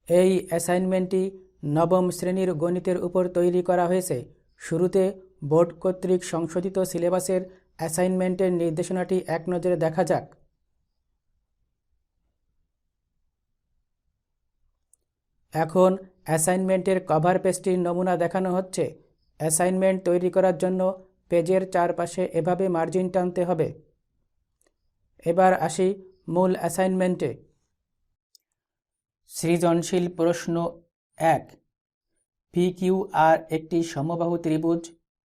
এই অ্যাসাইনমেন্টটি নবম শ্রেণীর গণিতের উপর তৈরি করা হয়েছে। শুরুতে বোর্ড কর্তৃক সংশোধিত সিলেবাসের অ্যাসাইনমেন্টের নির্দেশনাটি এক নজরে দেখা যাক। এখন অ্যাসাইনমেন্টের কভার পেজটির নমুনা দেখানো হচ্ছে। অ্যাসাইনমেন্ট তৈরি করার জন্য পেজের চারপাশে এভাবে মার্জিন টানতে হবে। এবার আসি মূল অ্যাসাইনমেন্টে। সৃজনশীল প্রশ্ন 1। PQR একটি সমবাহু ত্রিভুজ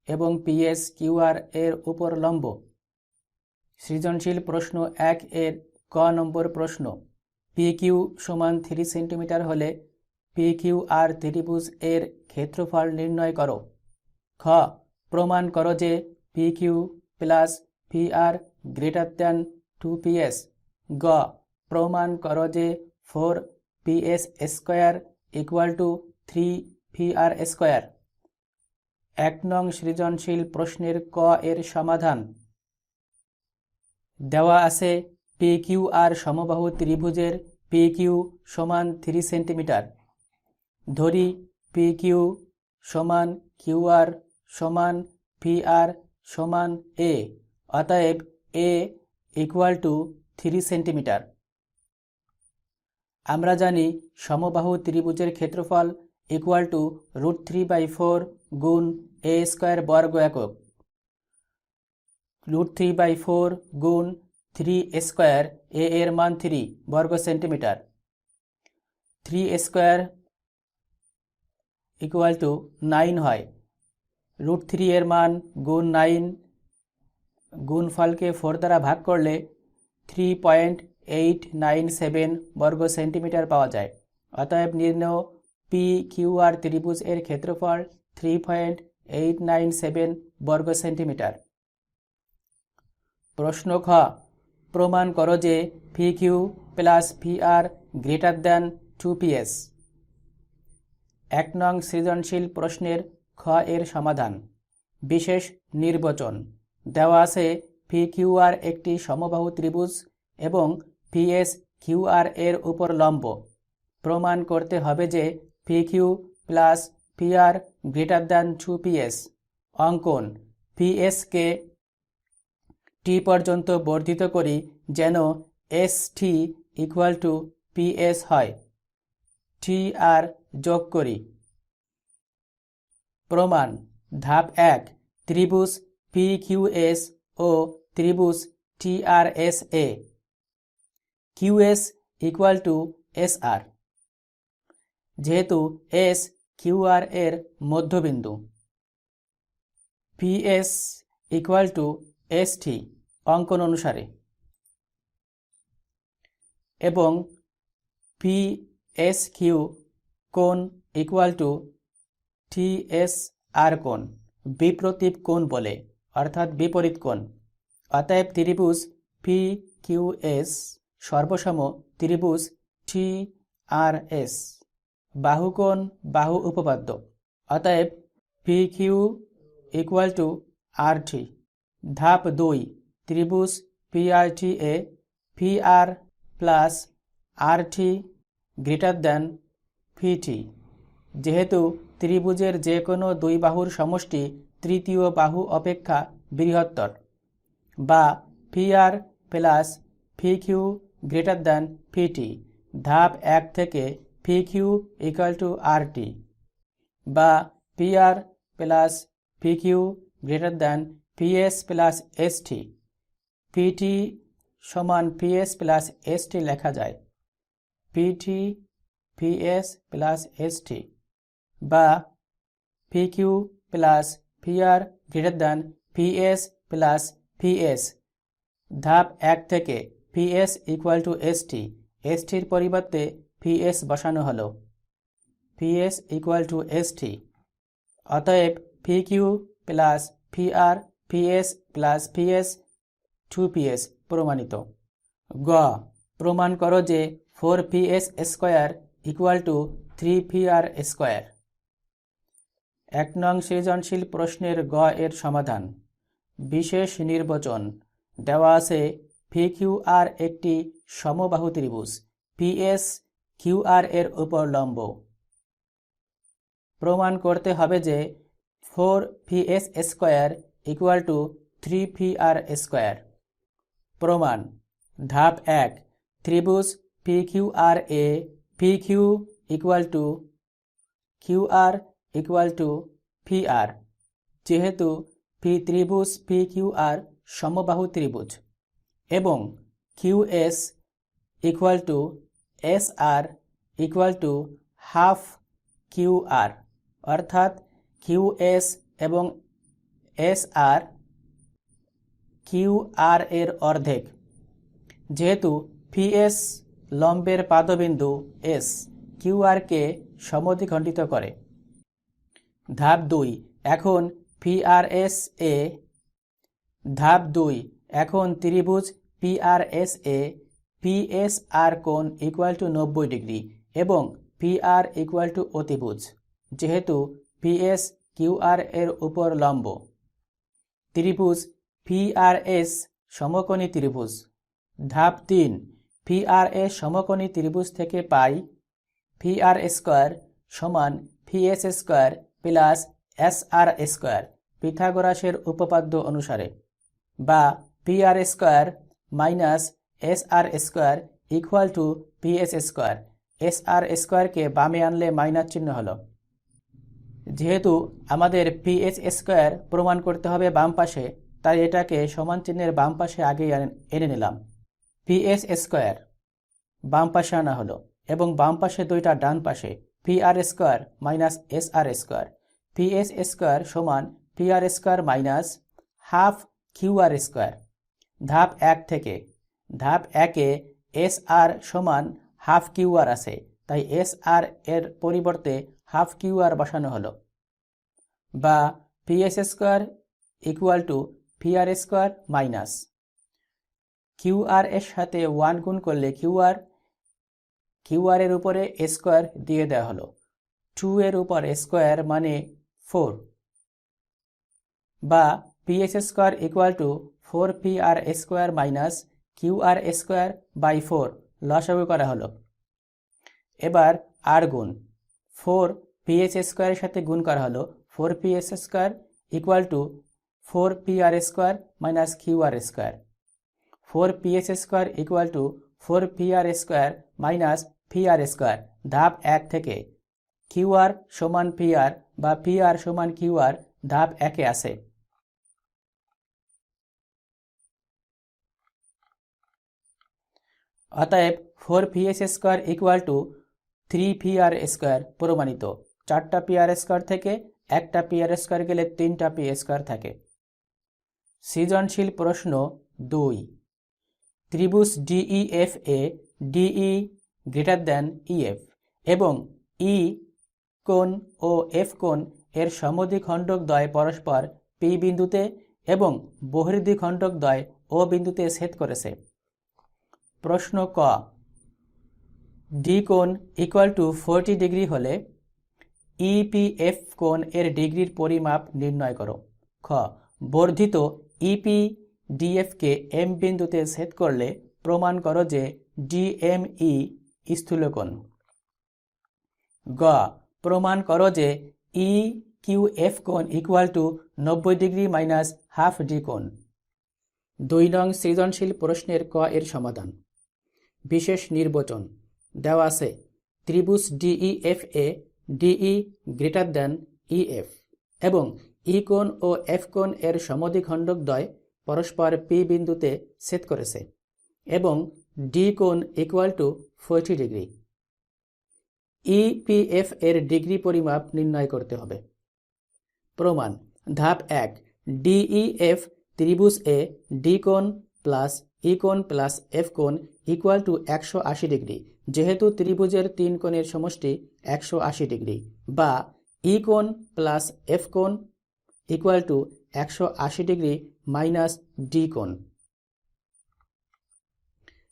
এবং PSQR এর উপর লম্ব। সৃজনশীল প্রশ্ন 1 এর ক নম্বর প্রশ্ন। PQ সমান 3 সেন্টিমিটার হলে PQR ত্রিভুজ এর ক্ষেত্রফল নির্ণয় করো। খ। প্রমাণ করো যে PQ plus PR greater than 2PS। গ। প্রমাণ করো যে 4PS square equal two 3PR square. 1 নং সৃজনশীল প্রশ্নের ক এর সমাধান। দেওয়া আছে PQR সমবাহু ত্রিভুজের PQ সমান 3 সেন্টিমিটার। ধরি PQ সমান QR সমান PR সমান A, অতএব A ইকুয়াল টু 3 সেন্টিমিটার। আমরা জানি সমবাহু ত্রিভুজের ক্ষেত্রফল ইকুয়াল টু √3/4 গুণ A স্কোয়ার বর্গ একক। √3/4 গুণ 3 স্কোয়ার, A এর মান 3 বর্গ সেন্টিমিটার। 3 স্কোয়ার ইকুয়াল টু 9 হয়। √3 এর মান গুণ 9, গুণফলকে 4 দ্বারা ভাগ করলে 3.897 বর্গ সেন্টিমিটার পাওয়া যায়। অতএব নির্ণেয় PQR ত্রিভুজ এর ক্ষেত্রফল 3.897 বর্গ সেন্টিমিটার। প্রশ্ন খ। প্রমাণ করো যে PQ plus PR greater than 2PS। 1 নং সৃজনশীল প্রশ্নের খ এর সমাধান। বিশেষ নির্বাচন। দেওয়া আছে PQR একটি সমবাহু ত্রিভুজ এবং PSQR এর উপর লম্ব। প্রমাণ করতে হবে যে PQ plus PR greater than 2PS। অঙ্কন। PS কে T পর্যন্ত বর্ধিত করি যেন ST ইকুয়াল টু PS হয়। TR যোগ করি। প্রমাণ। ধাপ 1। ত্রিভুজ PQS ও ত্রিভুজ TRSA। QS equal to SR, যেহেতু S QR এর মধ্যবিন্দু। PS ইকুয়াল টু ST অঙ্কন অনুসারে, এবং PSQ কোণ ইকুয়াল টু TSR কোণ বিপ্রতীপ কোণ বলে, অর্থাৎ বিপরীত কোণ। অতএব ত্রিভুজ PQS সর্বসম ত্রিভুজ TRS। বাহুকোণ বাহু উপপাদ্য। অতএব PQ ইকুয়াল টু RT। ধাপ 2। ত্রিভুজ PRTA PR plus RT greater than PT। যেহেতু ত্রিভুজের যে কোনো দুই বাহুর সমষ্টি তৃতীয় বাহু অপেক্ষা বৃহত্তর, বা PR plus PQ greater than PT, ধাপ 1 থেকে PQ ইকুয়াল টু RT, বা PR plus PQ greater than PS plus ST। PT সমান PS প্লাস ST লেখা যায়। PT PS প্লাস ST, বা PQ plus PR greater than PS plus PS। ধাপ 1 থেকে PS equal to ST, STর পরিবর্তে PS বসানো হলো। PS equal to ST। অতএব PQ plus PR PS plus PS 2PS প্রমাণিত। গ। প্রমাণ করো যে 4PS square equal two 3PR square. 1 নং সৃজনশীল প্রশ্নের গ এর সমাধান। বিশেষ নির্বাচন। দেওয়া আছে PQR একটি সমবাহু ত্রিভুজ। PS QR এর উপর লম্ব। প্রমাণ করতে হবে যে 4PS square equal two 3PR square. প্রমাণ। ধাপ 1, ত্রিভুজ PQRA PQ equal to QR equal to PR, যেহেতু ত্রিভুজ PQR সমবাহু ত্রিভুজ এবং QS equal to SR equal to half QR, অর্থাৎ QS এবং SR QR এর অর্ধেক। যেহেতু PS লম্বের পাদবিন্দু S QR কে সমদ্বিখণ্ডিত করে। ধাপ 2, এখন PRSA। ধাপ 2, এখন ত্রিভুজ PRSA PSR কোণ ইকুয়াল টু 90 ডিগ্রি এবং PR ইকুয়াল টু অতিভুজ, যেহেতু PS QR এর উপর লম্ব। ত্রিভুজ PRS সমকোণী ত্রিভুজ। ধাপ 3, PRS সমকোণী ত্রিভুজ থেকে পাই PR স্কোয়ার সমান PS square plus SR square পিথাগোরাসের উপপাদ্য অনুসারে, বা PR square minus SR square equal to PS square. SR স্কোয়ারকে বামে আনলে মাইনাস চিহ্ন হলো। যেহেতু আমাদের PS স্কোয়ার প্রমাণ করতে হবে বাম পাশে, তাই এটাকে সমান চিহ্নের বাম পাশে আগেই এনে নিলাম। PS স্কোয়ার বাম পাশে আনা হলো এবং বাম পাশে দুইটা ডান পাশে PR square minus SR square. PS square সমান PR square minus half QR square. ধাপ 1 থেকে। ধাপ 1-এ SR সমান হাফ QR আছে, তাই SR এর পরিবর্তে হাফ QR বসানো হলো, বা PS square equal two PR square minus QR এর সাথে 1 গুণ করলে QR এর উপরে স্কোয়ার দিয়ে দেওয়া হলো। 2 এর উপর স্কোয়ার মানে 4, বা PS square equal to 4PR square minus QR square by 4 লসাগু করা হলো। এবার আর গুণ 4 PS স্কোয়ারের সাথে গুণ করা হলো। 4PS square equal to 4PR square minus QR square. 4PS square equal to 4PR square minus PR square. ধাপ 1 থেকে QR সমান PR বা PR সমান QR ধাপ 1-এ আছে। অতএব 4PS square equal two 3PR square প্রমাণিত। 4টা PR স্কোয়ার থেকে একটা PR স্কোয়ার গেলে 3টা P স্কোয়ার থাকে। সৃজনশীল প্রশ্ন 2, ত্রিভুজ DEFA DE greater than EF এবং E কোণ ও F কোণ এর সমদ্বিখণ্ডকদ্বয় পরস্পর P বিন্দুতে এবং বহির্দ্বিখণ্ডকদ্বয় O বিন্দুতে ছেদ করেছে। প্রশ্ন ক, D কোণ ইকুয়াল টু 40 ডিগ্রি হলে EPF কোণ এর ডিগ্রির পরিমাপ নির্ণয় করো। খ, বর্ধিত EPDF কে M বিন্দুতে ছেদ করলে প্রমাণ করো যে DME স্থূলকোণ। গ, প্রমাণ করো যে EQF কোণ equal two 90 degree minus half D কোণ। 2 নং সৃজনশীল প্রশ্নের ক এর সমাধান। বিশেষ নির্বাচন দেওয়া আছে ত্রিভুজ DEFA DE greater than EF এবং E কোণ ও F কোণ এর সমদ্বিখণ্ডকদ্বয় পরস্পর P বিন্দুতে ছেদ করেছে এবং D কোণ ইকুয়াল টু 40 ডিগ্রি। EPF এর ডিগ্রি পরিমাপ নির্ণয় করতে হবে। প্রমাণ। ধাপ 1, DEF ত্রিভুজ এ D কোণ প্লাস E কোণ প্লাস F কোণ ইকুয়াল টু 180 ডিগ্রি, যেহেতু ত্রিভুজের 3 কোণের সমষ্টি 180 ডিগ্রি, বা E কোণ প্লাস F কোণ equal to 180 degree minus D কোণ,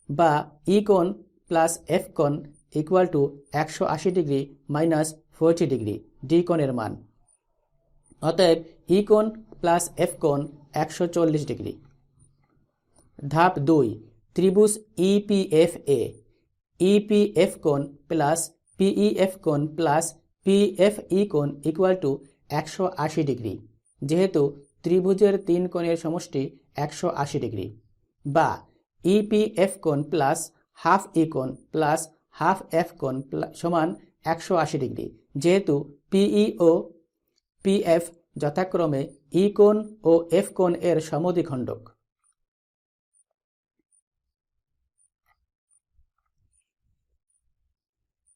বা E কোণ প্লাস F কোণ equal to 180 degree minus 40 degree D কোণের মান। অতএব E কোণ প্লাস F কোণ 140 ডিগ্রি। ধাপ 2, ত্রিভুজ EPFA ইপিএফ কোণ প্লাস পিইএফ কোণ প্লাস পিএফই কোণ ইকুয়াল টু 180 ডিগ্রি, যেহেতু ত্রিভুজের তিন কোণের সমষ্টি 180 ডিগ্রি। বা ইপিএফ কোণ প্লাস হাফ ই কোণ প্লাস হাফ এফ কোণ সমান 180 ডিগ্রি, যেহেতু পিই ও পিএফ যথাক্রমে ই কোণ ও এফ কোণ এর সমদ্বিখণ্ডক।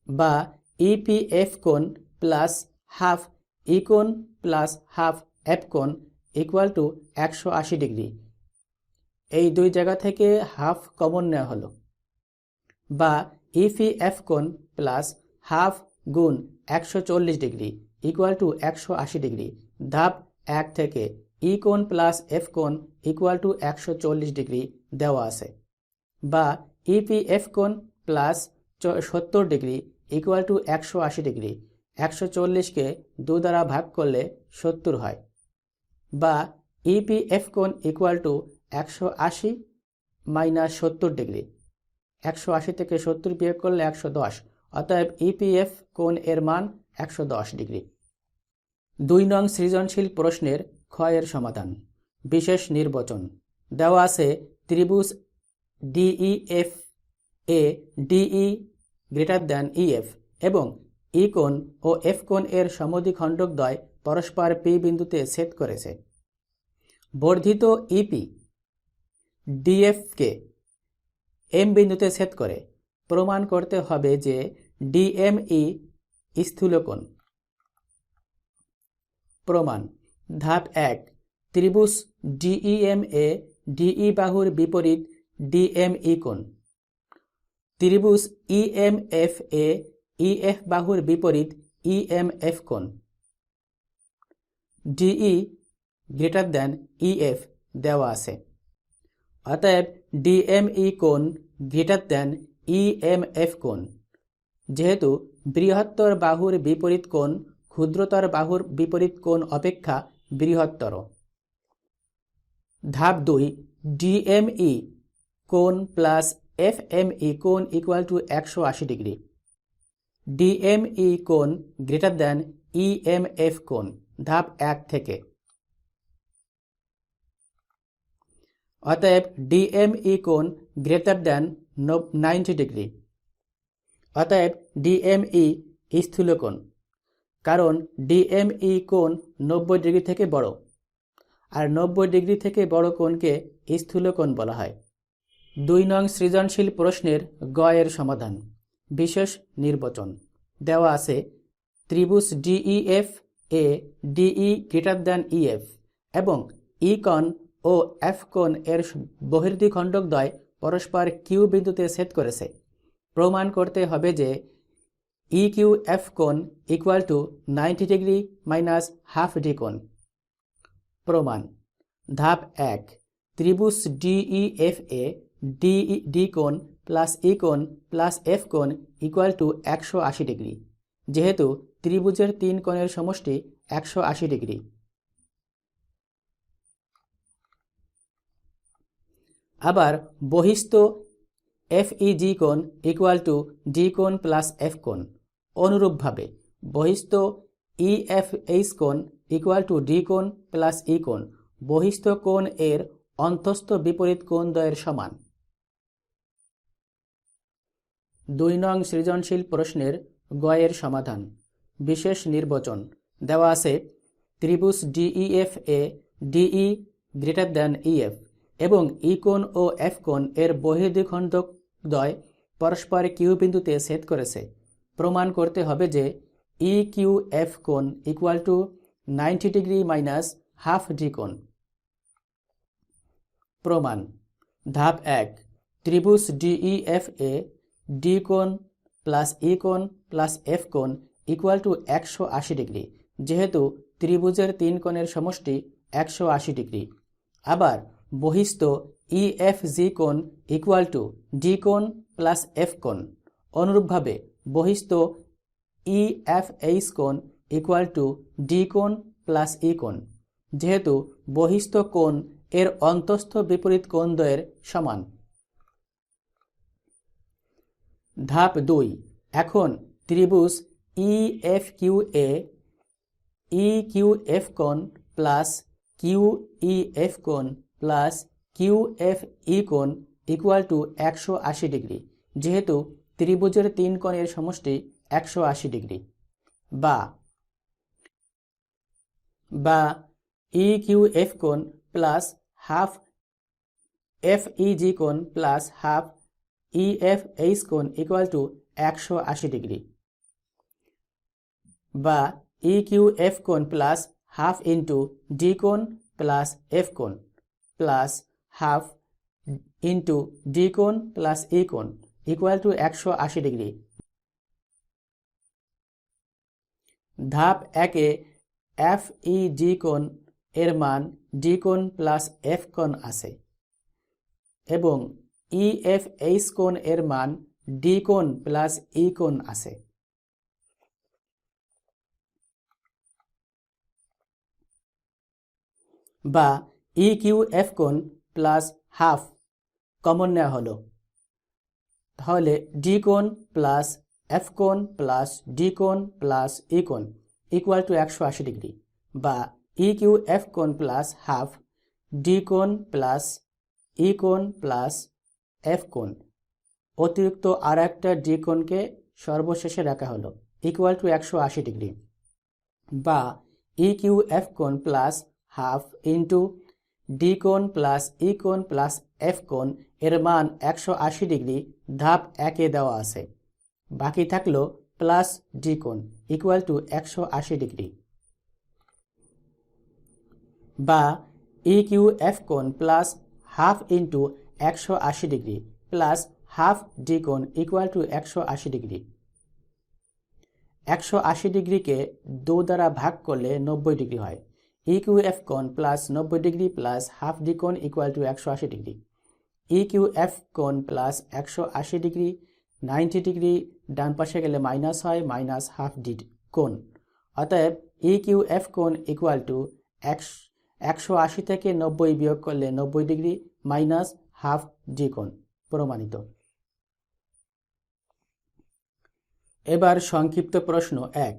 বা ইপিএফ কোণ প্লাস হাফ ই কোণ প্লাস হাফ এফ কোণ ইকুয়াল টু 180 ডিগ্রি। এই দুই জায়গা থেকে হাফ কমন নেওয়া হলো। বা ইপিএফ কোণ প্লাস হাফ গুণ 140 ডিগ্রি ইকুয়াল টু 180 ডিগ্রি। ধাপ 1 থেকে ই কোণ প্লাস এফ কোণ ইকুয়াল টু 140 ডিগ্রি দেওয়া আছে। বা ইপিএফ কোণ plus 70 degree equal to 180 degree. 140কে 2 দ্বারা ভাগ করলে 70 হয়। বা ইপিএফ কোণ ইকুয়াল টু 180 মাইনাস 70 ডিগ্রি। 180 থেকে 70 বিয়োগ করলে 110, অতএব ইপিএফ কোণ এর মান 110 ডিগ্রি। 2 নং সৃজনশীল প্রশ্নের খ এর সমাধান। বিশেষ নির্বাচন। দেওয়া আছে ত্রিভুজ ডিইএফ এ ডিই গ্রেটার দ্যান ইএফ এবং ই কোণ ও এফ কোণ এর সমদ্বিখণ্ডকদ্বয় পরস্পর পি বিন্দুতে ছেদ করেছে। বর্ধিত ইপি ডিএফকে এম বিন্দুতে ছেদ করে। প্রমাণ করতে হবে যে ডিএমই স্থূলকোণ। প্রমাণ। ধাপ 1, ত্রিভুজ ডিইএম এ ডিই বাহুর বিপরীত ডিএমই কোণ। ত্রিভুজ ইএমএফ এ ইএফ বাহুর বিপরীত ইএমএফ কোণ। ডিই গ্রেটার দ্যান ইএফ দেওয়া আছে, অতএব ডিএমই কোণ গ্রেটার দ্যান ইএমএফ কোণ, যেহেতু বৃহত্তর বাহুর বিপরীত কোণ ক্ষুদ্রতর বাহুর বিপরীত কোণ অপেক্ষা বৃহত্তর। ধাপ 2, ডিএমই কোণ প্লাস এফএমই কোণ ইকুয়াল টু 180 ডিগ্রি। ডিএমই কোণ গ্রেটার দ্যান ইএমএফ কোণ। ধাপ 1 থেকে। অতএব ডিএমই কোণ গ্রেটার দ্যান 90 ডিগ্রি। অতএব ডিএমই স্থূলকোণ, কারণ ডিএমই কোণ 90 ডিগ্রি থেকে বড়, আর 90 ডিগ্রি থেকে বড় কোণকে স্থূলকোণ বলা হয়। 2 নং সৃজনশীল প্রশ্নের গ এর সমাধান। বিশেষ নির্বাচন। দেওয়া আছে ত্রিভুজ ডিইএফ এ ডিই গ্রেটার দ্যান ইএফ এবং ই কোণ ও এফ কোণ এর বহির্দ্বিখণ্ডকদ্বয় পরস্পর কিউ বিন্দুতে ছেদ করেছে। প্রমাণ করতে হবে যে ই কিউ এফ কোণ equal two 90 degree minus half D কোণ। প্রমাণ। ধাপ 1, ত্রিভুজ ডিইএফ এ ডি কোণ প্লাস ই কোণ প্লাস এফ কোণ ইকুয়াল টু 180 ডিগ্রি, যেহেতু ত্রিভুজের 3 কোণের সমষ্টি 180 ডিগ্রি। আবার বহিস্থ এফইজি কোণ ইকুয়াল টু ডি কোণ প্লাস এফ কোণ। অনুরূপভাবে বহিস্থ ইএফএইচ কোণ ইকুয়াল টু ডি কোণ প্লাস ই কোণ বহিস্থ কোণ এর অন্তস্থ বিপরীত কোণদ্বয়ের সমান। 2 নং সৃজনশীল প্রশ্নের গ এর সমাধান। বিশেষ নির্বাচন। দেওয়া আছে ত্রিভুজ ডিইএফ এ ডিই গ্রেটার দ্যান ইএফ এবং ই কোণ ও এফ কোণ এর বহির্দ্বিখণ্ডকদ্বয় পরস্পর কিউ বিন্দুতে ছেদ করেছে। প্রমাণ করতে হবে যে ই কিউ এফ কোণ equal two 90 degree minus half D কোণ। প্রমাণ। ধাপ 1, ত্রিভুজ ডিইএফ এ ডি কোণ প্লাস ই কোণ প্লাস এফ কোণ ইকুয়াল টু 180 ডিগ্রি, যেহেতু ত্রিভুজের 3 কোণের সমষ্টি 180 ডিগ্রি। আবার বহিস্থ ইএফজি কোণ ইকুয়াল টু ডি কোণ প্লাস এফ কোণ। অনুরূপভাবে বহিস্থ ইএফএইচ কোণ ইকুয়াল টু ডি কোণ প্লাস ই কোণ, যেহেতু বহিস্থ কোণ এর অন্তস্থ বিপরীত কোণদ্বয়ের সমান। ধাপ 2, এখন ত্রিভুজ EFQA EQF কোণ প্লাস QEF কোণ প্লাস QFE কোণ ইকুয়াল টু 180 ডিগ্রি, যেহেতু ত্রিভুজের 3 কোণের সমষ্টি 180 ডিগ্রি, বা EQF কোণ প্লাস হাফ FEG কোণ প্লাস হাফ EFH কোণ ইকুয়াল টু 180 ডিগ্রি, বা EQF কোণ প্লাস হাফ ইন্টু ডি কোণ প্লাস এফ কোণ প্লাস হাফ ইন্টু ডি কোণ প্লাস ই কোণ ইকুয়াল টু 180 ডিগ্রি। ধাপ 1-এ FEG কোণ এর মান ডি কোণ প্লাস এফ কোণ আসে এবং EFH কোণ এর মান ডি কোণ প্লাস ই কোণ আসে। বা EQF কোণ প্লাস হাফ কমন নেওয়া হলো, তাহলে ডি কোণ প্লাস এফ কোণ প্লাস ডি কোণ প্লাস ই কোণ ইকুয়াল টু 180 ডিগ্রি, বা EQF কোণ প্লাস হাফ ডি কোণ প্লাস ই কোণ প্লাস এফ কোণ অতিরিক্ত আর একটা ডি কোণকে সর্বশেষে রাখা হলো ইকুয়াল টু 180 ডিগ্রি, বা EQF কোণ প্লাস হাফ ইন্টু ডি কোণ প্লাস ই কোণ প্লাস এফ কোণ এর মান 180 ডিগ্রি ধাপ 1-এ দেওয়া আছে। বাকি থাকলো প্লাস ডি কোণ ইকুয়াল টু 180 ডিগ্রি, বা EQF কোণ plus half into 180 degree plus half D কোণ ইকুয়াল টু 180 ডিগ্রি। 180 ডিগ্রিকে 2 দ্বারা ভাগ করলে 90 ডিগ্রি হয়। EQF কোণ plus 90 degree plus half D কোণ ইকুয়াল টু 180 ডিগ্রি। EQF কোণ প্লাস 180 ডিগ্রি 90 ডিগ্রি ডান পাশে গেলে মাইনাস হয়, মাইনাস হাফ ডি কোণ। অতএব EQF কোণ ইকুয়াল টু 180 থেকে 90 বিয়োগ করলে 90 ডিগ্রি মাইনাস হাফ ডি কোণ, প্রমাণিত। এবার সংক্ষিপ্ত প্রশ্ন 1,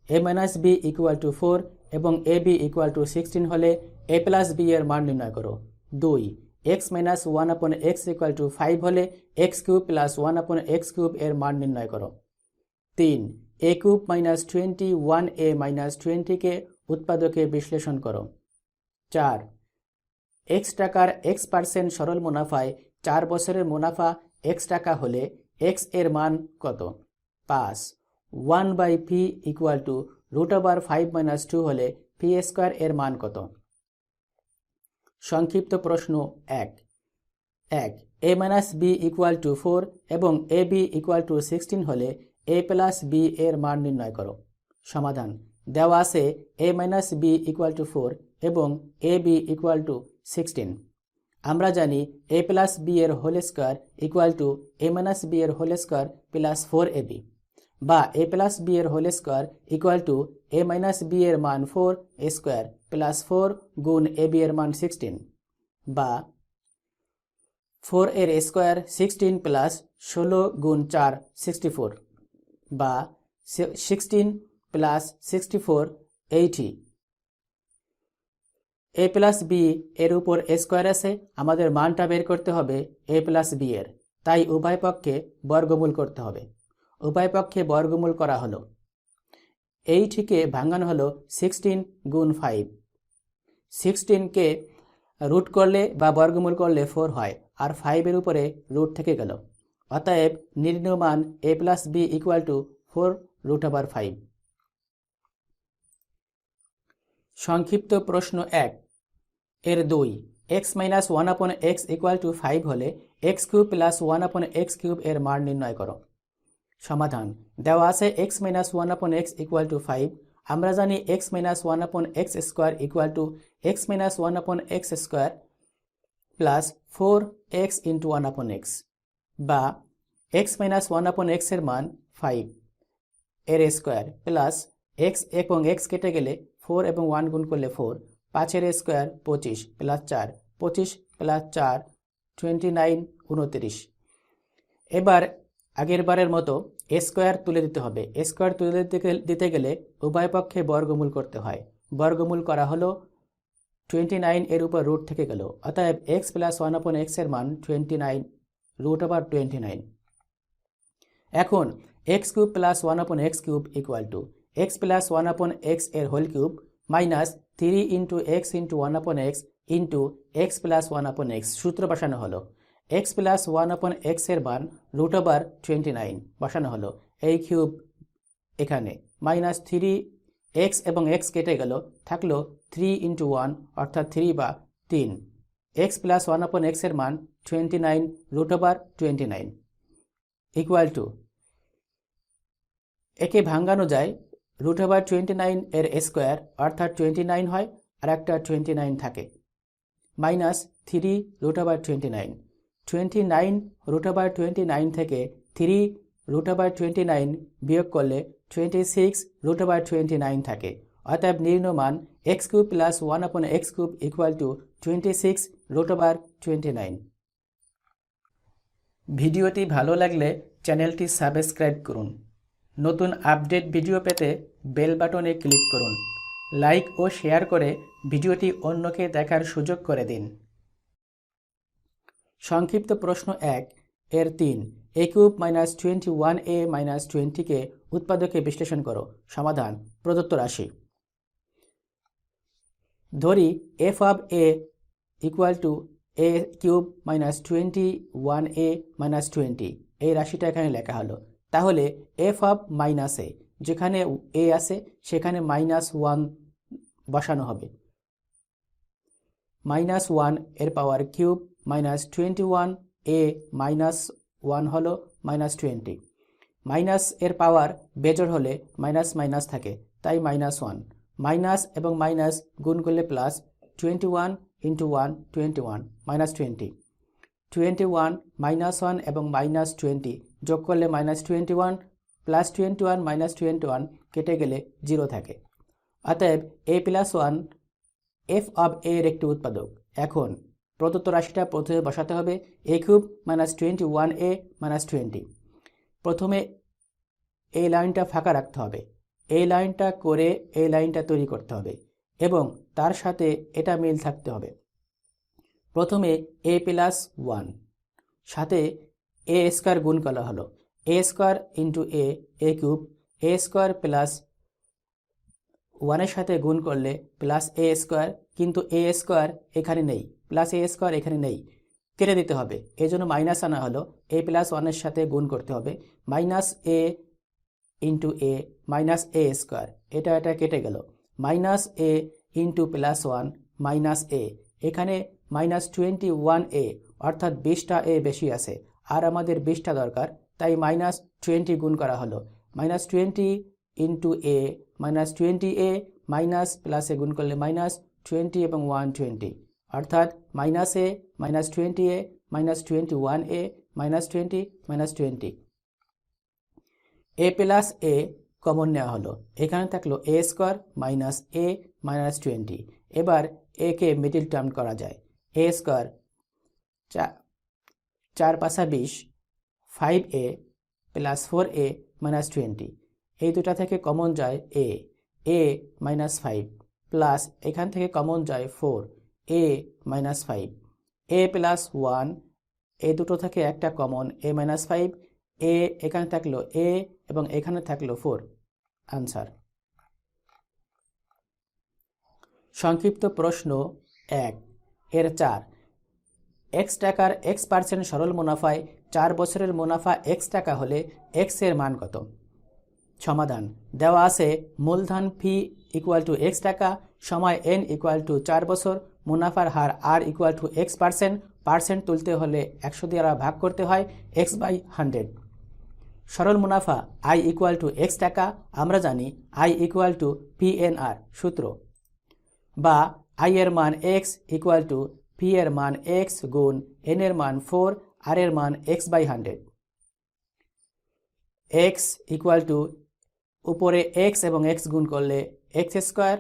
a minus b equal to 4 এবং ab ইকুয়াল টু 16 হলে a প্লাস বি এর মান নির্ণয় করো। 2, x মাইনাস 1 আপন x ইকুয়াল টু 5 হলে x কিউব প্লাস 1 আপন x কিউব এর মান নির্ণয় করো। 3, a cube minus 21a minus 20 কে উৎপাদকে বিশ্লেষণ করো। 4, x টাকার x% সরল মুনাফায় 4 বছরের মুনাফা x টাকা হলে x এর মান কত? 5, 1/p ইকুয়াল টু √5 - 2 হলে p স্কয়ার এর মান কত? সংক্ষিপ্ত প্রশ্ন 1, a minus b equal to 4 এবং ab ইকুয়াল টু 16 হলে a প্লাস b এর মান নির্ণয় করো। সমাধান দেওয়া আছে a minus b equal to 4 এবং ab ইকুয়াল টু 16। আমরা জানি a প্লাস b এর whole square equal to a minus b এর হোল স্কয়ার প্লাস 4ab, বা a প্লাস b এর whole square equal to a minus b এর মান 4 square plus 4 গুণ ab এর মান 16, বা 4 এর স্কয়ার 16 প্লাস 16 গুণ 4 64, বা 16 প্লাস 64 80। a প্লাস b এর উপর স্কয়ার আছে, আমাদের মানটা বের করতে হবে a প্লাস b এর, তাই উভয় পক্ষে বর্গমূল করতে হবে। উভয় পক্ষে বর্গমূল করা হলো, 80 কে ভাঙানো হলো 16 গুণ 5, 16 কে রুট করলে বা বর্গমূল করলে 4 হয়, আর 5 এর উপরে রুট থেকে গেল। অতএব নির্ণয় মান a plus b equal two 4√5। সংক্ষিপ্ত প্রশ্ন 1 এর 2, x মাইনাস 1 আপন x ইকুয়াল টু 5 হলে x কিউব প্লাস 1 আপন x কিউব এর মান নির্ণয় করো। সমাধান দেওয়া আছে x মাইনাস 1 আপন x ইকুয়াল টু 5। আমরা জানি x মাইনাস 1 আপন x square equal to x minus 1 আপন x square plus 4x into 1 আপন x, বা x মাইনাস 1 আপন x এর মান 5 এর স্কোয়ার প্লাস x এবং x কেটে গেলে 4 এবং 1 গুণ করলে 4, 5 এর স্কোয়ার 25 প্লাস 4, 25 প্লাস 4 29 29। এবার আগের বারের মতো এ স্কোয়ার তুলে দিতে হবে। এ স্কোয়ার তুলে দিতে গেলে উভয় পক্ষে বর্গমূল করতে হয়। বর্গমূল করা হলো 29 এর উপর রুট থেকে গেল, অতএব x প্লাস 1/x এর মান 29 √29। এখন x cube plus 1/x cube equal to x plus 1/x এর whole cube minus 3 into x into 1/x into x plus 1/x। সূত্র বসানো হলো। x প্লাস 1/x এর মান √29 বসানো হলো। এই কিউব এখানে মাইনাস 3 x এবং x কেটে গেল, থাকলো 3 ইন্টু 1 অর্থাৎ 3 বা 3। x প্লাস 1/x এর মান 29 √29 ইকুয়াল টু, একে ভাঙানো যায়, √29 এর স্কোয়ার অর্থাৎ 29 হয়, আর একটা 29 থাকে, মাইনাস 3 √29। 29 √29 থেকে 3 √29 বিয়োগ করলে 26 √29 থাকে। অতএব নির্ণয় মান x cube plus 1/x cube equal two 26 √29। ভিডিওটি ভালো লাগলে চ্যানেলটি সাবস্ক্রাইব করুন। নতুন আপডেট ভিডিও পেতে বেল বাটনে ক্লিক করুন। লাইক ও শেয়ার করে ভিডিওটি অন্যকে দেখার সুযোগ করে দিন। সংক্ষিপ্ত প্রশ্ন 1 এর 3, a cube minus 21a minus 20কে উৎপাদকে বিশ্লেষণ করো। সমাধান: প্রদত্ত রাশি। ধরি f of a equal to a cube minus 21a minus 20, এই রাশিটা এখানে লেখা হলো। তাহলে f অফ মাইনাস a, যেখানে a আছে সেখানে -1 বসানো হবে। -1 এর power cube minus 21a minus 1 হলো -20। মাইনাস এর পাওয়ার বেজোড় হলে মাইনাস মাইনাস থাকে, তাই -1। মাইনাস এবং মাইনাস গুণ করলে প্লাস, 21 ইন্টু 1 21 -20। 21 -1 এবং -20 যোগ করলে -21, প্লাস 21 -21 কেটে গেলে 0 থাকে। অতএব a plus 1 f of a এর একটি উৎপাদক। এখন প্রদত্ত রাশিটা প্রথমে বসাতে হবে। a cube minus 21a minus 20। প্রথমে এই লাইনটা ফাঁকা রাখতে হবে, এই লাইনটা করে এই লাইনটা তৈরি করতে হবে এবং তার সাথে এটা মিল থাকতে হবে। প্রথমে a প্লাস 1 সাথে a স্কোয়ার গুণ করা হলো। a square into a cube, a square plus 1-এর সাথে গুণ করলে প্লাস a স্কোয়ার, কিন্তু a স্কোয়ার এখানে নেই, প্লাস a স্কোয়ার এখানে নেই, কেটে দিতে হবে। এই জন্য মাইনাস আনা হলো। a প্লাস 1-এর সাথে গুণ করতে হবে, minus a into a minus a square, এটা কেটে গেল। Minus a into plus 1 minus a, এখানে -21a অর্থাৎ 20টা a বেশি আছে, আর আমাদের 20টা দরকার, তাই -20 গুণ করা হলো। -20 ইন্টু a -20a মাইনাস প্লাসে গুণ করলে -20 এবং 120, অর্থাৎ -a -20a -21a -20 -20। a plus a common নেওয়া হলো, এখানে থাকলো a square minus a minus 20। এবার a কে মিডিল টার্ম করা যায়। a square 4 Pasha 20, 5a plus 4a minus 20, এই দুটা থেকে কমন যায় a মাইনাস 5 প্লাস এখান থেকে কমন যায় 4a মাইনাস 5, a প্লাস 1, এই দুটো থেকে একটা কমন a মাইনাস 5, a এখানে থাকলো a এবং এখানে থাকলো 4। আনসার। সংক্ষিপ্ত প্রশ্ন 1 এর 4, x টাকার x% সরল মুনাফায় 4 বছরের মুনাফা x টাকা হলে x এর মান কত? সমাধান: দেওয়া আছে মূলধন ফি ইকুয়াল টু x টাকা, সময় n ইকুয়াল টু 4 বছর, মুনাফার হার r equal to x%, percent তুলতে হলে 100 দ্বারা ভাগ করতে হয় x/100। সরল মুনাফা i ইকুয়াল টু x টাকা, আমরা জানি i ইকুয়াল টু PNR সূত্র, বা i এর মান x ইকুয়াল টু p এর মান x গুণ n এর মান 4, r এর মান x/100। x ইকুয়াল টু উপরে x এবং x গুণ করলে x স্কোয়ার,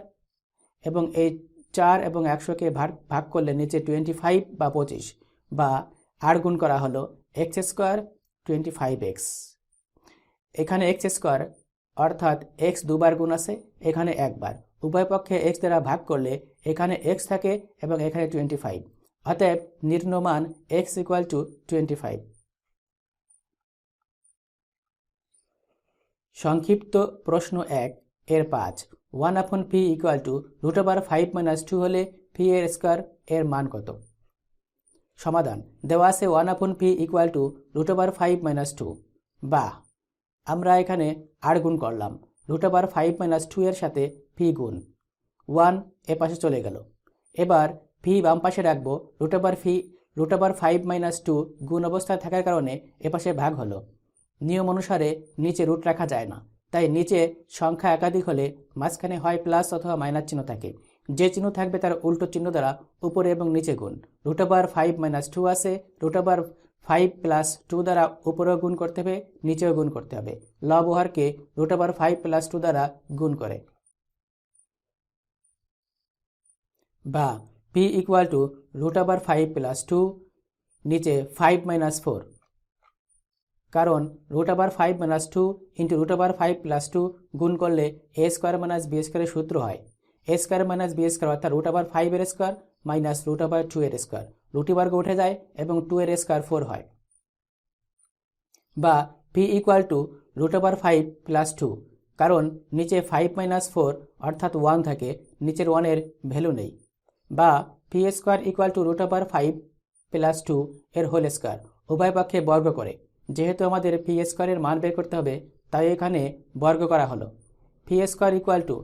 এবং এই 4 এবং 100কে ভাগ করলে নিচে 25 বা 25, বা আর গুণ করা হলো এক্স স্কোয়ার 25x। এখানে এক্স স্কোয়ার অর্থাৎ এক্স দুবার গুণ আছে, এখানে একবার, উভয় পক্ষে এক্স দ্বারা ভাগ করলে এখানে এক্স থাকে এবং এখানে 25। অতএব নির্ণয় মান এক্স ইকুয়াল টু 25। সংক্ষিপ্ত প্রশ্ন 1 এর 5 1/p ইকুয়াল টু √5 - 2 হলে পি এর স্কোয়ার এর মান কত? সমাধান দেওয়া আছে 1/p ইকুয়াল টু √5 - 2, বা আমরা এখানে আর গুণ করলাম, √5 - 2 এর সাথে পি গুণ 1 এ পাশে চলে গেল। এবার পি বাম পাশে রাখবো, √5 - 2 গুণ অবস্থায় থাকার কারণে এপাশে ভাগ হলো। নিয়ম অনুসারে নিচে রুট রাখা যায় না, তাই নিচে সংখ্যা একাধিক হলে মাঝখানে হয় প্লাস অথবা মাইনাস চিহ্ন থাকে। যে চিহ্ন থাকবে তার উল্টো চিহ্ন দ্বারা উপরে এবং নিচে গুণ। √5 - 2 আছে, √5 + 2 দ্বারা উপরেও গুণ করতে হবে, নিচেও গুণ করতে হবে। লব ও হরকে √5 + 2 দ্বারা গুণ করে, বা p ইকুয়াল টু √5 + 2 নিচে 5 - 4, কারণ √5 - 2 ইন্টু √5 + 2 গুণ করলে a স্কোয়ার - b স্কোয়ারের সূত্র হয় a স্কোয়ার - b স্কোয়ার, অর্থাৎ √5 এর স্কোয়ার মাইনাস √2 এর স্কোয়ার, রুটি বর্গ উঠে যায় এবং 2 এর স্কোয়ার 4 হয়। বা p ইকুয়াল টু √5 + 2, কারণ নিচে 5 - 4 অর্থাৎ 1 থাকে, নিচের 1 এর ভ্যালু নেই। বা p স্কোয়ার ইকুয়াল টু √5 + 2 এর হোল স্কোয়ার, উভয় পক্ষে বর্গ করে। যেহেতু আমাদের পি স্কোয়ারের মান বের করতে হবে, তাই এখানে বর্গ করা হলো। পি স্কোয়ার ইকুয়াল টু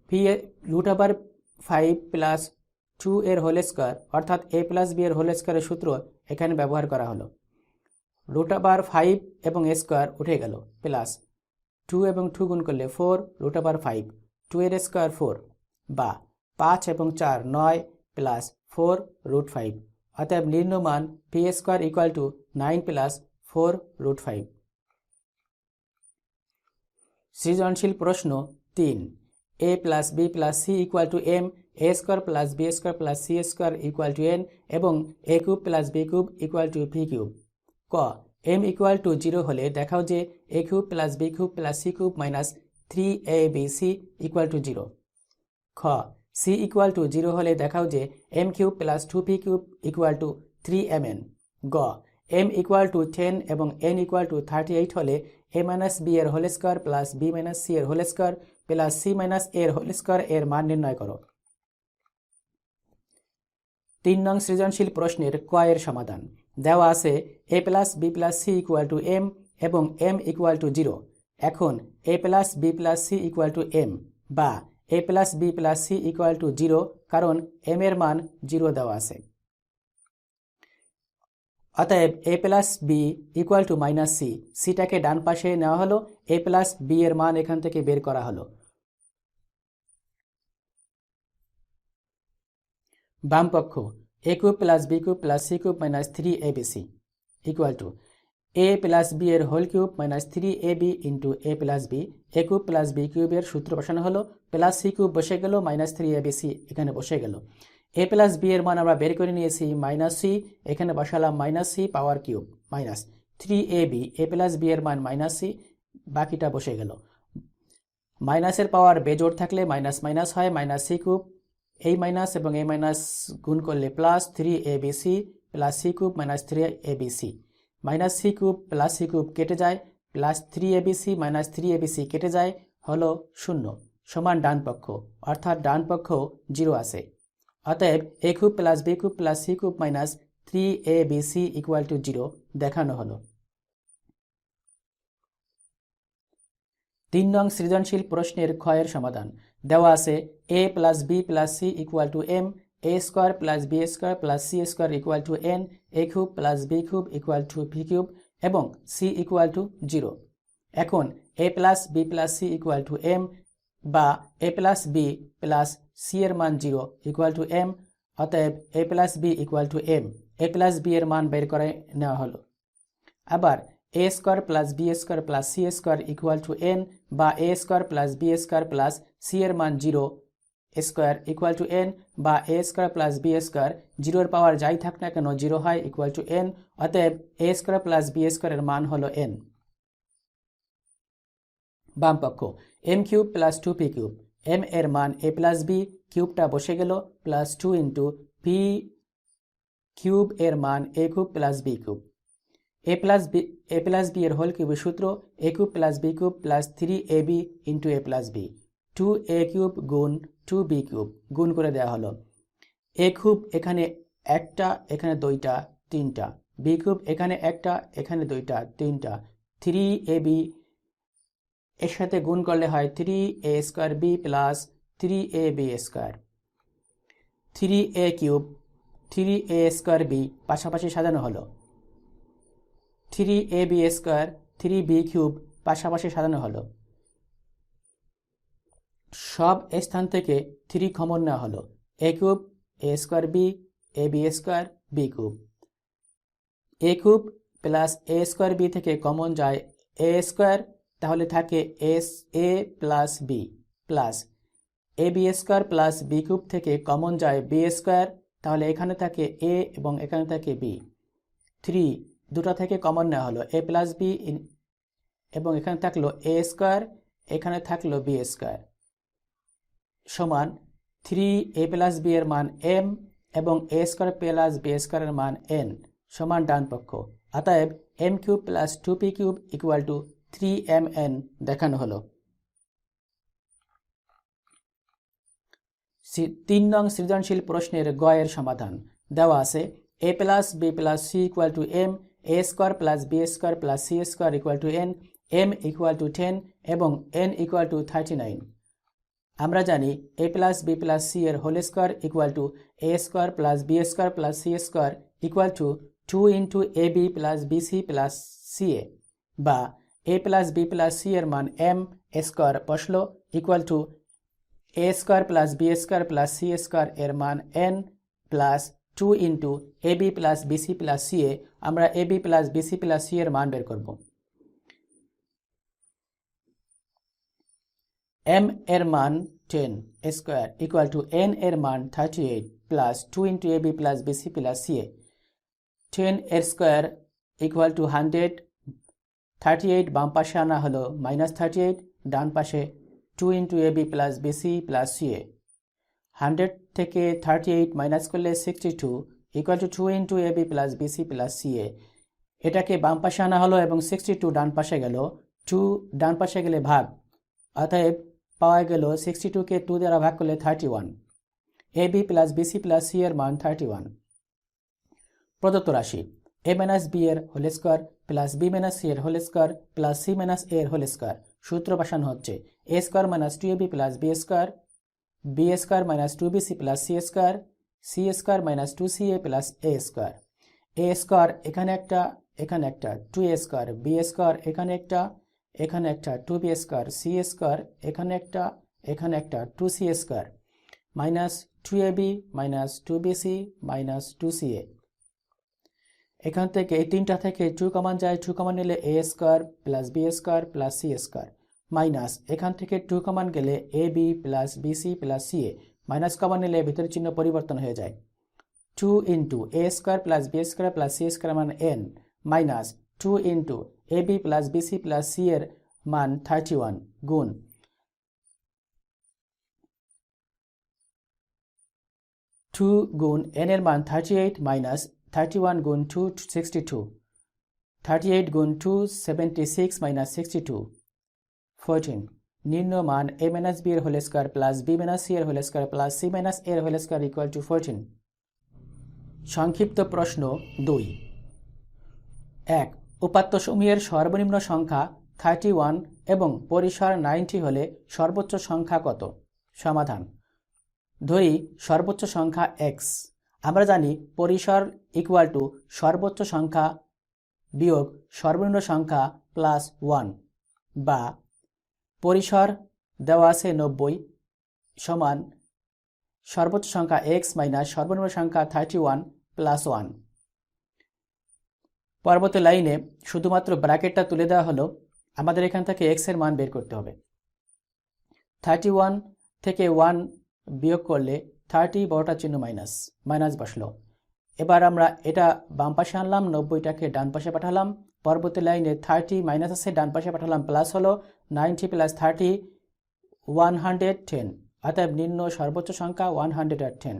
√5 + 2 এর হোল স্কোয়ার, অর্থাৎ a + b এর হোল স্কোয়ারের সূত্র এখানে ব্যবহার করা হলো। √5 এবং a স্কোয়ার উঠে গেল, প্লাস 2 এবং 2 গুণ করলে 4 √5, 2 এর স্কোয়ার 4, বা 5 এবং 4 9 প্লাস 4 √5। অতএব নির্ণয় মান পি স্কোয়ার ইকুয়াল টু 9 + 4 √5। সৃজনশীল প্রশ্ন 3 a + b + c equal to m, a square + b square + c square equal to n এবং a³ + b³ equal to p³। ক m ইকুয়াল টু 0 হলে দেখাও যে a³ + b³ + c³ minus 3abc equal two 0। খ c equal to 0 হলে দেখাও যে m³ + 2p³ equal to 3mn। গ m ইকুয়াল টু 10 এবং n ইকুয়াল টু 38 হলে a - b এর whole square plus b - c এর whole square plus c - a এর হোল স্কোয়ার এর মান নির্ণয় করো। 3 নং সৃজনশীল প্রশ্নের ক এর সমাধান দেওয়া আছে a + b + c equal to m এবং m ইকুয়াল টু 0। এখন a + b + c equal to m, বা a + b + c equal to 0, কারণ m এর মান 0 দেওয়া আছে। অতএব a + b equal two -c, সিটাকে ডান পাশে নেওয়া হলো, a + b এর মান এখান থেকে বের করা হলো। বাম পক্ষ a³ + b³ + c³ minus 3abc equal to a + b এর whole cube minus 3ab into a + b, a³ + b³ এর সূত্র বসানো হলো, প্লাস c³ বসে গেল, মাইনাস 3abc এখানে বসে গেল। a + b এর মান আমরা বের করে নিয়েছি -c, এখানে বসালাম -c power cube minus 3ab, a + b এর মান -c, বাকিটা বসে গেল। মাইনাসের পাওয়ার বেজোড় থাকলে মাইনাস মাইনাস হয়, -c³ এই মাইনাস এবং এই মাইনাস গুণ করলে plus 3abc plus c³ minus 3abc, -c³ plus c³ কেটে যায়, প্লাস 3abc মাইনাস 3abc কেটে যায়, হলো 0, সমান ডান পক্ষ, অর্থাৎ ডান পক্ষ 0 আছে। অতএব a³ + b³ + c³ minus 3abc equal two 0 দেখানো হলো। 3 নং সৃজনশীল প্রশ্নের খ এর সমাধান দেওয়া আছে a + b + c equal to m, a square + b square + c square equal to n, a³ + b³ equal to p³ এবং c ইকুয়াল টু 0। এখন a + b + c equal to m, বা a + b + c এর মান 0 equal to m, অতএব a + b equal to m, a + b এর মান বের করে নেওয়া হলো। আবার a square + b square + c square equal to n, বা a square + b square + c এর মান 0 স্কোয়ার ইকুয়াল টু এন, বা এ স্কোয়ার প্লাস বি স্কোয়ার, জিরোর পাওয়ার যাই থাক না কেন জিরো হয়, ইকুয়াল টু এন। অতএব এ স্কোয়ার প্লাস বি স্কোয়ারের মান হলো এন। বাম পক্ষ m cube plus 2p cube, m এর মান এ প্লাস বি, কিউবটা বসে গেল, প্লাস 2 ইন্টু পি কিউব এর মান a cube plus b cube. A plus b এর হোল কিউবের সূত্র a cube plus b cube plus 3ab into a plus b, 2a cube গুণ 2b কিউব গুণ করে দেওয়া হলো। এ কিউব এখানে একটা, এখানে দুইটা, তিনটা, বি কিউব এখানে একটা, এখানে দুইটা, তিনটা, 3ab এর সাথে গুণ করলে হয় 3a square b plus 3ab square, 3a cube 3a square b পাশাপাশি সাজানো হলো, 3ab স্কোয়ার 3b কিউব পাশাপাশি সাজানো হলো। সব স্থান থেকে 3 কমন নেওয়া হলো, a cube a square b, a b square b cube, a cube plus a square b থেকে কমন যায় এ স্কোয়ার, তাহলে থাকে a plus b, plus a b square plus b cube থেকে কমন যায় b square, তাহলে এখানে থাকে এ এবং এখানে থাকে বি, 3 দুটা থেকে কমন নেওয়া হলো এ প্লাস বি, এবং এখানে থাকলো এ স্কোয়ার, এখানে থাকলো বি স্কোয়ার, সমান 3a প্লাস বি এর মান m এবং a স্কোয়ার প্লাস বি স্কোয়ারের মান n সমান ডান পক্ষ। অতএব m cube plus 2p cube equal two 3mn দেখানো হলো। 3 নং সৃজনশীল প্রশ্নের গ এর সমাধান দেওয়া আছে a plus b plus c equal to m, a square plus b square plus c square equal to n, m equal to 10 এবং n ইকুয়াল টু 39। আমরা জানি a plus b plus c এর whole square equal to a square plus b square plus c square equal to 2 into a b plus bc plus c a, বা a plus b plus c এর মান m square বসলো equal to a square plus b square plus c square এর মান n plus 2 into a b plus bc plus c a. আমরা a b plus bc plus c এর মান বের করব। m এর মান 10 স্কোয়ার ইকুয়াল টু n এর মান 38 plus 2 into a b plus bc plus c a. 10 এর স্কোয়ার ইকুয়াল টু 100, 38 বাম পাশে আনা হলো -38, ডান পাশে 2 into a b plus bc plus c a. 100 থেকে 38 মাইনাস করলে 62 equal to 2 into a b plus bc plus c a. এটাকে বাম পাশে আনা হলো এবং 62 ডান পাশে গেল, 2 ডান পাশে গেলে ভাগ, অতএব পাওয়া গেল 62কে 2 দ্বারা ভাগ করলে 31। A b plus bc plus c এর মান 31। প্রদত্ত রাশি এ মাইনাস বি এর whole square plus b minus c এর whole square plus c minus a এর হোল স্কোয়ার। সূত্র বসানো হচ্ছে a square minus 2ab plus b square, b square minus 2bc plus c square, c square minus 2ca plus a square. A square এখানে একটা, এখানে একটা, 2a square, b square এখানে একটা, এখানে একটা, 2b স্কোয়ার, সি স্কোয়ার এখানে একটা, এখানে একটা, 2c square, minus 2ab minus 2bc minus 2ca। এখান থেকে এই তিনটা থেকে 2 কমন যায়, 2 কমন নিলে a square plus b square plus c square, minus এখান থেকে 2 কমন গেলে a b plus bc plus c a, minus common নিলে ভিতরের চিহ্ন পরিবর্তন হয়ে যায়। 2 into a square plus b square plus c square মান n, minus 2 into a b plus bc plus c এর মান 31 গুণ 2 গুণ n এর মান 38 মাইনাস 31 গুণ 2 62, 38 গুণ 2 76 মাইনাস 62 14। নির্ণয় মান a মাইনাস বি এর whole square plus b minus c এর whole square plus c minus এর হোল স্কোয়ার ইকুয়াল টু 14। সংক্ষিপ্ত প্রশ্ন 2। 1 উপাত্তসমূহের সর্বনিম্ন সংখ্যা 31 এবং পরিসর 90 হলে সর্বোচ্চ সংখ্যা কত? সমাধান। ধরি সর্বোচ্চ সংখ্যা x। আমরা জানি পরিসর ইকুয়াল টু সর্বোচ্চ সংখ্যা বিয়োগ সর্বনিম্ন সংখ্যা প্লাস 1, বা পরিসর দেওয়া আছে 90 সমান সর্বোচ্চ সংখ্যা x মাইনাস সর্বনিম্ন সংখ্যা 31 প্লাস 1। পরবর্তী লাইনে শুধুমাত্র ব্র্যাকেটটা তুলে দেওয়া হলো, আমাদের এখান থেকে x এর মান বের করতে হবে। 31 থেকে 1 বিয়োগ করলে 30 বড়টার চিহ্ন মাইনাস বসলো। এবার আমরা এটা বাম পাশে আনলাম, 90টাকে ডান পাশে পাঠালাম। পরবর্তী লাইনে 30 মাইনাস আছে, ডান পাশে পাঠালাম, প্লাস হলো 90 প্লাস 30 110। অতএব নিম্ন সর্বোচ্চ সংখ্যা 110।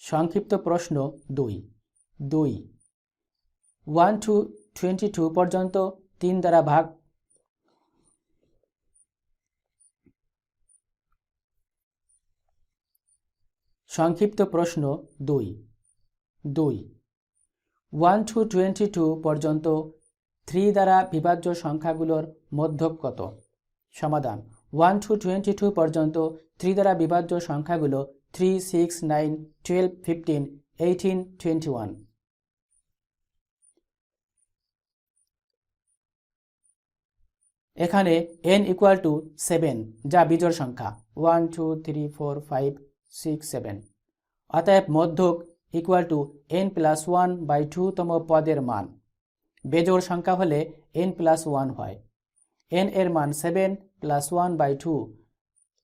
সংক্ষিপ্ত প্রশ্ন 2 1 to 22 পর্যন্ত 3 দ্বারা ভাগ। সংক্ষিপ্ত প্রশ্ন 2 1 to 22 পর্যন্ত 3 দ্বারা বিভাজ্য সংখ্যাগুলোর মধ্যক কত? সমাধান 1 to 22 পর্যন্ত 3 দ্বারা বিভাজ্য সংখ্যাগুলো 3, 6, 9, 12, 15, 18, 21। এখানে n ইকুয়াল টু 7 যা বিজোড় সংখ্যা 1, 2, 3, 4, 5, 6, 7। অতএব মধ্যক ইকুয়াল টু n প্লাস 1/2 তম পদের মান। বেজোড় সংখ্যা হলে n প্লাস 1 হয়। n এর মান 7 প্লাস 1/2,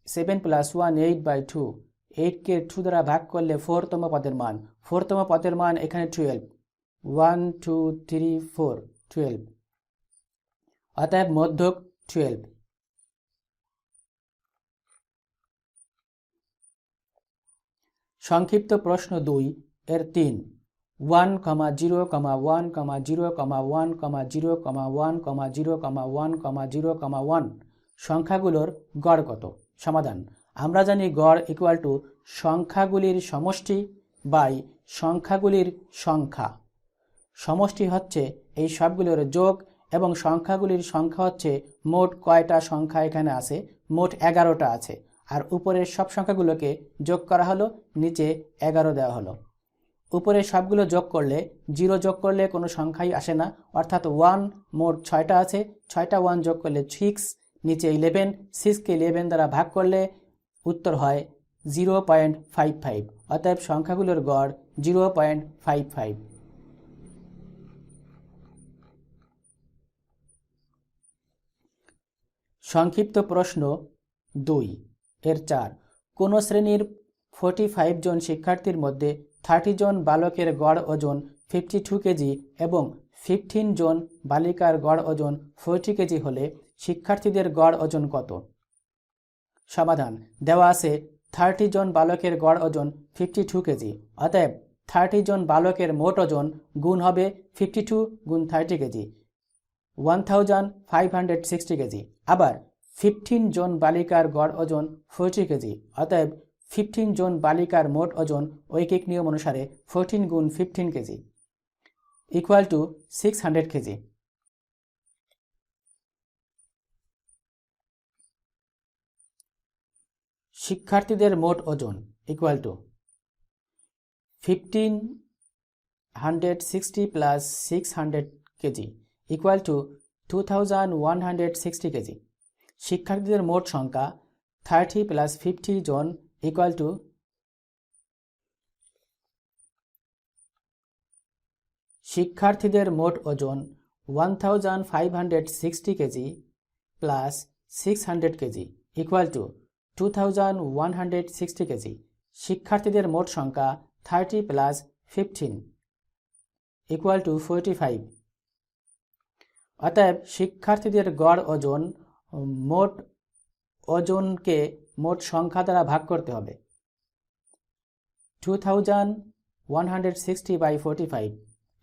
7 প্লাস 1 8/2, 8কে 2 দ্বারা ভাগ করলে 4 তম পদের মান। 4 তম পদের মান এখানে 12, 1, 2, 3, 4, 12। অতএব মধ্যক 12। সংক্ষিপ্ত প্রশ্ন 2 এর 3 1, 0, 1, 0, 1, 0, 1, 0, 1, 0, 1 সংখ্যাগুলোর গড় কত? সমাধান আমরা জানি গড় ইকুয়াল টু সংখ্যাগুলির সমষ্টি বাই সংখ্যাগুলির সংখ্যা। সমষ্টি হচ্ছে এই সবগুলোর যোগ এবং সংখ্যাগুলির সংখ্যা হচ্ছে মোট কয়টা সংখ্যা এখানে আছে, মোট 11টা আছে। আর উপরের সব সংখ্যাগুলোকে যোগ করা হলো, নিচে 11 দেওয়া হলো। উপরে সবগুলো যোগ করলে 0 যোগ করলে কোনো সংখ্যাই আসে না, অর্থাৎ 1 মোট 6টা আছে, 6টা 1 যোগ করলে 6, নিচে 11, 6কে 11 দ্বারা ভাগ করলে উত্তর হয় 0.55। অতএব সংখ্যাগুলোর গড় 0.55। সংক্ষিপ্ত প্রশ্ন 2 এর 4 কোন শ্রেণীর 45 জন শিক্ষার্থীর মধ্যে 30 জন বালকের গড় ওজন 52 কেজি এবং 15 জন বালিকার গড় ওজন 40 কেজি হলে শিক্ষার্থীদের গড় ওজন কত? সমাধান দেওয়া আছে 30 জন বালকের গড় ওজন 52 কেজি। অতএব 30 জন বালকের মোট ওজন গুণ হবে 52 গুণ 30 কেজি, 1560 কেজি। আবার 15 জন বালিকার গড় ওজন 40 কেজি। অতএব 15 জন বালিকার মোট ওজন ঐকিক নিয়ম অনুসারে 14 গুণ 15 কেজি ইকুয়াল টু 600 কেজি। শিক্ষার্থীদের মোট ওজন equal to 1560 plus 600 KG equal to 2160 KG. শিক্ষার্থীদের মোট সংখ্যা 30 প্লাস 50 জন ইকুয়াল টু শিক্ষার্থীদের মোট ওজন 1560 KG plus 600 KG equal to 2160 KG. শিক্ষার্থীদের মোট সংখ্যা 30 প্লাস 15 ইকুয়াল টু 45। অতএব শিক্ষার্থীদের গড় ওজন মোট ওজনকে মোট সংখ্যা দ্বারা ভাগ করতে হবে। 2160 বাই 45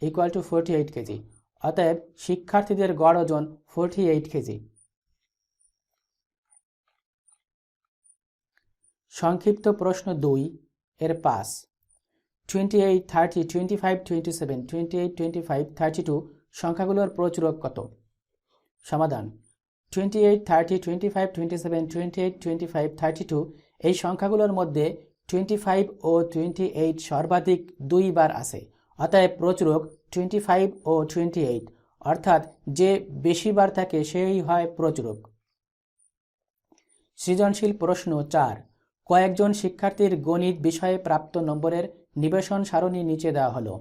ইকুয়াল টু 48 কেজি। অতএব শিক্ষার্থীদের গড় ওজন 48 কেজি। সংক্ষিপ্ত প্রশ্ন 2 এর 5 28, 30, 25, 27, 28, 25, 32 সংখ্যাগুলোর প্রচুরক কত? সমাধান 28, 30, 25, 27, 28, 25, 32 এই সংখ্যাগুলোর মধ্যে 25 ও 28 সর্বাধিক 2 বার আছে। অতএব প্রচুরক 25 ও 28, অর্থাৎ যে বেশি বার থাকে সেই হয় প্রচুরক। সৃজনশীল প্রশ্ন 4 কয়েকজন শিক্ষার্থীর গণিত বিষয়ে প্রাপ্ত নম্বরের নিবেশন সারণী নিচে দেওয়া হলো।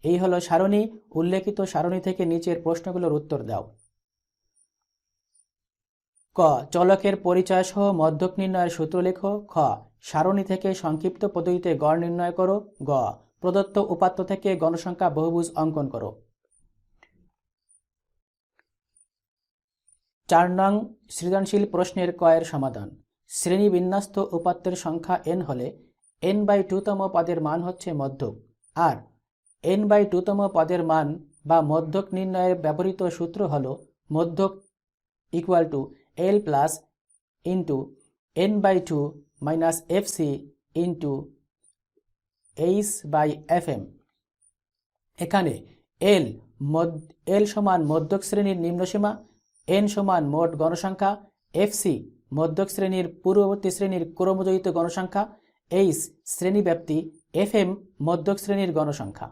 এই হলো সারণী। উল্লেখিত সারণী থেকে নিচের প্রশ্নগুলোর উত্তর দাও। ক চলকের পরিচয় সহ মধ্যক নির্ণয়ের সূত্র লেখো। খ সারণী থেকে সংক্ষিপ্ত পদ্ধতিতে গড় নির্ণয় করো। গ প্রদত্ত উপাত্ত থেকে গণসংখ্যা বহুভুজ অঙ্কন করো। 4 নং সৃজনশীল প্রশ্নের ক এর সমাধান। শ্রেণী বিন্যস্ত উপাত্তের সংখ্যা n হলে n/2 তম পদের মান হচ্ছে মধ্যক, আর n/2 তম পদের মান বা মধ্যক নির্ণয়ের ব্যবহৃত সূত্র হল মধ্যক equal to L plus into n/2 minus fc into h/fm। এখানে L সমান মধ্যক শ্রেণীর নিম্নসীমা, n সমান মোট গণসংখ্যা, fc মধ্যক শ্রেণীর পূর্ববর্তী শ্রেণীর ক্রমজয়িত গণসংখ্যা, h শ্রেণীব্যাপ্তি, fm মধ্যক শ্রেণীর গণসংখ্যা।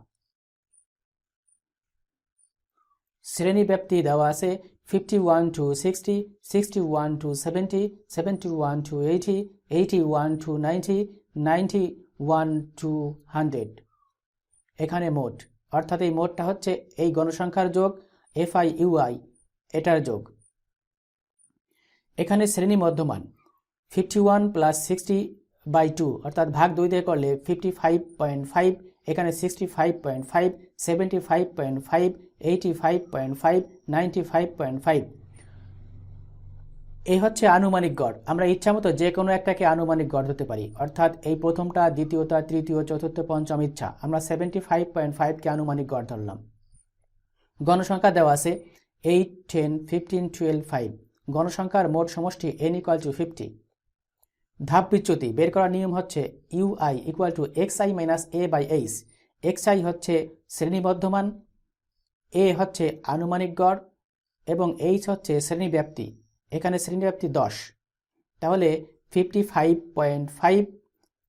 শ্রেণীব্যাপ্তি দেওয়া আছে 51 to 60, 61 to 70, 71 to 80, 81 to 90, 91 to 100। এখানে মোট, অর্থাৎ এই মোটটা হচ্ছে এই গণসংখ্যার যোগ fi ui এটার যোগ। এখানে শ্রেণী মধ্যমান 51 প্লাস 60/2 অর্থাৎ ভাগ 2 দিয়ে করলে 55.5, এখানে 65.5, 75.5, 85.5, 95.5। এই হচ্ছে আনুমানিক গড়। আমরা ইচ্ছামতো যে কোনো একটাকে আনুমানিক গড় ধরতে পারি, অর্থাৎ এই প্রথমটা, দ্বিতীয়টা, তৃতীয়, চতুর্থ, পঞ্চম ইচ্ছা আমরা 75.5কে আনুমানিক গড় ধরলাম। গণসংখ্যা দেওয়া আছে 8, 10, 15, 12, 5। গণসংখ্যার মোট সমষ্টি n = 50। ধাপ বিচ্যুতি বের করার নিয়ম হচ্ছে ui = xi minus a/h। xi হচ্ছে শ্রেণীবদ্ধমান, a হচ্ছে আনুমানিক গড় এবং h হচ্ছে শ্রেণীব্যাপ্তি। এখানে শ্রেণীব্যাপ্তি 10, তাহলে 55.5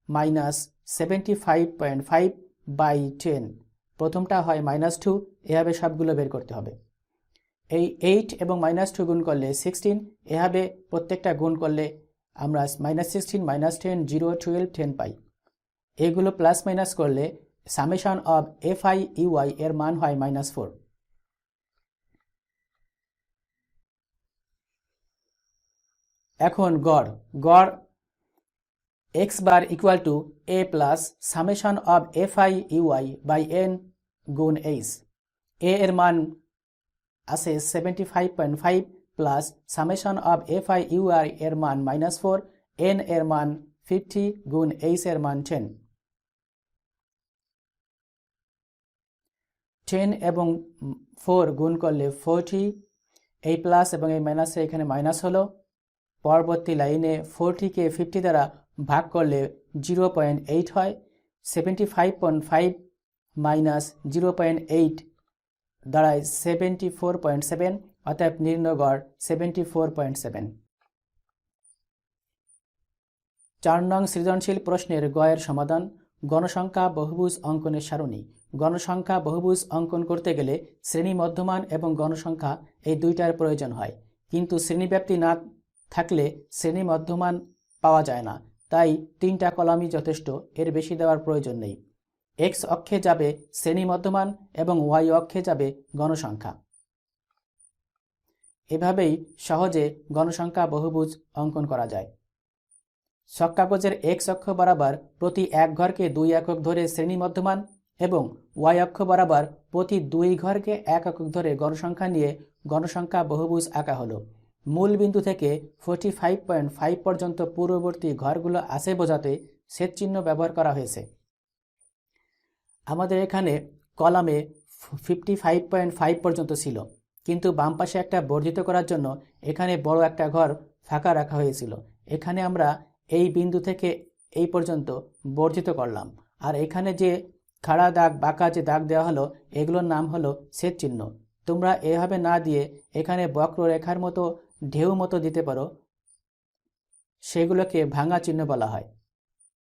মাইনাস 75.5/10, প্রথমটা হয় -2, এভাবে সবগুলো বের করতে হবে। এই 8 এবং -2 গুণ করলে 16, এভাবে প্রত্যেকটা গুণ করলে আমরা -16, -10, 0, 12, 10 পাই। এগুলো প্লাস মাইনাস করলে সামেশন অফ fi ui এর মান হয় -4। এখন গড় x bar equal to a plus summation of fi ui by n গুণ h। a এর মান আছে 75.5 plus summation of fi ui এর মান -4, n এর মান 50 গুণ h এর মান 10। 10 এবং 4 গুণ করলে 40, এই প্লাস এবং এই মাইনাসে এখানে মাইনাস হলো। পরবর্তী লাইনে 40কে 50 দ্বারা ভাগ করলে 0.8 হয়। 75.5 মাইনাস 0.8 দাঁড়ায় 74.7, অতএব নির্ণয় গড় 74.7। 4 নং সৃজনশীল প্রশ্নের গ এর সমাধান। গণসংখ্যা বহুভুজ অঙ্কনের সারণী। গণসংখ্যা বহুভুজ অঙ্কন করতে গেলে শ্রেণী মধ্যমান এবং গণসংখ্যা এই দুইটার প্রয়োজন হয়, কিন্তু শ্রেণীব্যাপ্তি না থাকলে শ্রেণী মধ্যমান পাওয়া যায় না। তাই 3টা কলামই যথেষ্ট, এর বেশি দেওয়ার প্রয়োজন নেই। x অক্ষে যাবে শ্রেণী মধ্যমান এবং y অক্ষে যাবে গণসংখ্যা। এভাবেই সহজে গণসংখ্যা বহুভুজ অঙ্কন করা যায়। ছক কাগজের x অক্ষ বরাবর প্রতি এক ঘরকে 2 একক ধরে শ্রেণী মধ্যমান এবং y অক্ষ বরাবর প্রতি 2 ঘরকে 1 একক ধরে গণসংখ্যা নিয়ে গণসংখ্যা বহুভুজ আঁকা হলো। মূল বিন্দু থেকে 45.5 পর্যন্ত পূর্ববর্তী ঘরগুলো আছে বোঝাতে ছেদ চিহ্ন ব্যবহার করা হয়েছে। আমাদের এখানে কলামে 55.5 পর্যন্ত ছিল, কিন্তু বাম পাশে একটা বর্ধিত করার জন্য এখানে বড় একটা ঘর ফাঁকা রাখা হয়েছিল। এখানে আমরা এই বিন্দু থেকে এই পর্যন্ত বর্ধিত করলাম, আর এখানে যে খাড়া দাগ, বাঁকা যে দাগ দেওয়া হলো, এগুলোর নাম হলো ছেদ চিহ্ন। তোমরা এভাবে না দিয়ে এখানে বক্ররেখার মতো ঢেউ মতো দিতে পারো, সেগুলোকে ভাঙা চিহ্ন বলা হয়।